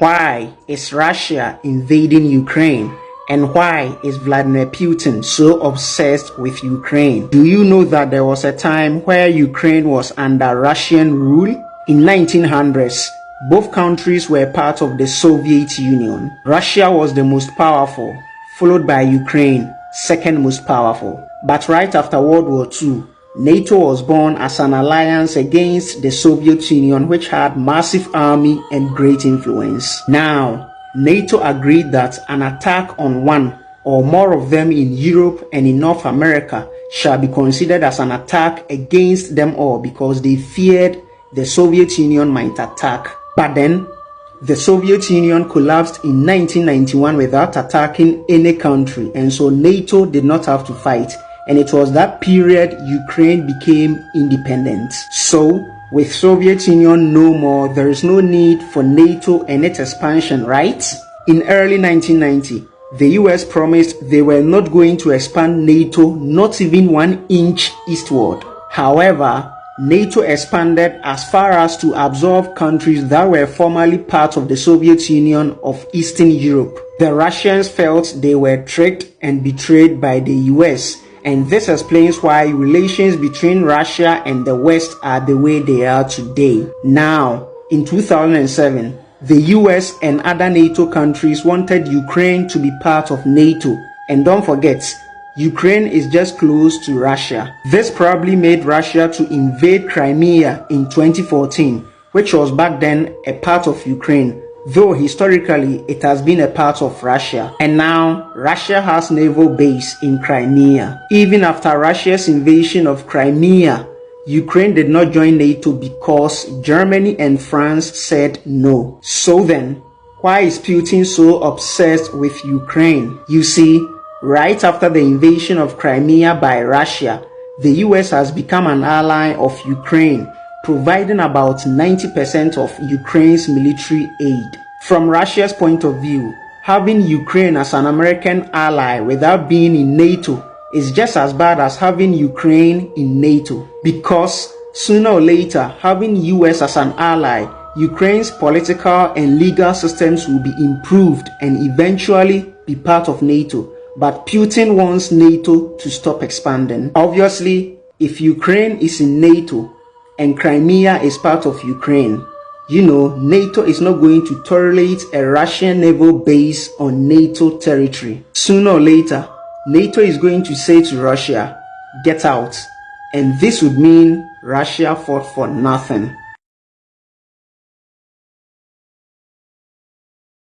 Why is Russia invading Ukraine? And why is Vladimir Putin so obsessed with Ukraine? Do you know that there was a time where Ukraine was under Russian rule? In 1900s, both countries were part of the Soviet Union. Russia was the most powerful, followed by Ukraine, second most powerful. But right after World War II, NATO was born as an alliance against the Soviet Union, which had massive army and great influence. Now, NATO agreed that an attack on one or more of them in Europe and in North America shall be considered as an attack against them all because they feared the Soviet Union might attack. But then, the Soviet Union collapsed in 1991 without attacking any country, and so NATO did not have to fight. And it was that period Ukraine became independent. So, with Soviet Union no more, there is no need for NATO and its expansion, right? In early 1990, the US promised they were not going to expand NATO not even 1 inch eastward. However, NATO expanded as far as to absorb countries that were formerly part of the Soviet Union of Eastern Europe. The Russians felt they were tricked and betrayed by the US. And this explains why relations between Russia and the West are the way they are today. Now, in 2007, the US and other NATO countries wanted Ukraine to be part of NATO. And don't forget, Ukraine is just close to Russia. This probably made Russia to invade Crimea in 2014, which was back then a part of Ukraine, though historically it has been a part of Russia. And now Russia has naval base in Crimea. Even after Russia's invasion of Crimea, Ukraine did not join NATO because Germany and France said no. So then, why is Putin so obsessed with Ukraine? You see, right after the invasion of Crimea by Russia, the US has become an ally of Ukraine, providing about 90% of Ukraine's military aid. From Russia's point of view, having Ukraine as an American ally without being in NATO is just as bad as having Ukraine in NATO, because sooner or later, having US as an ally, Ukraine's political and legal systems will be improved and eventually be part of NATO. But Putin wants NATO to stop expanding. Obviously, if Ukraine is in NATO and Crimea is part of Ukraine, NATO is not going to tolerate a Russian naval base on NATO territory. Sooner or later, NATO is going to say to Russia, get out. And this would mean Russia fought for nothing.